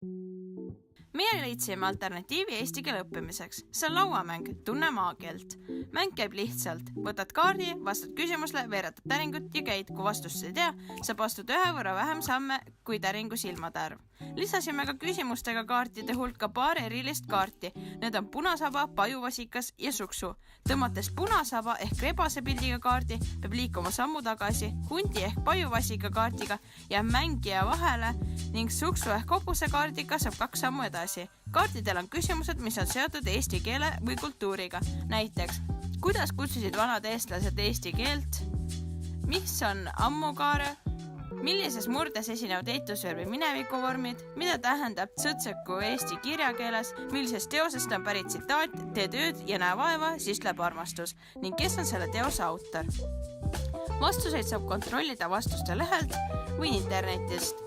Meie leidsime alternatiivi eesti keele õppimiseks. See on lauamäng, tunne maakeelt. Mäng käib lihtsalt. Võtad kaardi, vastad küsimusele, veeretad täringut ja käid. Kui vastust ei tea, saab astuda 1 võrra vähem samme kui täringu silmade arv. Lisasime ka küsimustega kaartide hulka paar erilist kaarti. Need on punasaba, pajuvasikas ja suksu. Tõmmates punasaba ehk rebase pildiga kaardi, peab liikuma sammu tagasi, hundi ehk pajuvasika kaardiga ja mängija vahele ning suksu ehk hobuse kaardiga saab 2 sammu edasi. Kaartidel on küsimused, mis on seotud eesti keele või kultuuriga. Näiteks, kuidas kutsusid vanad eestlased eesti keelt? Mis on ammukaare? Millises murdes esinevad eitusverbi minevikuvormid? Mida tähendab tsõtseku eesti kirjakeeles? Millisest teosest on pärit tsitaat? Tee tööd ja näe vaeva, siis läheb armastus. Ning kes on selle teose autor? Vastuseid saab kontrollida vastuste lehelt või internetist.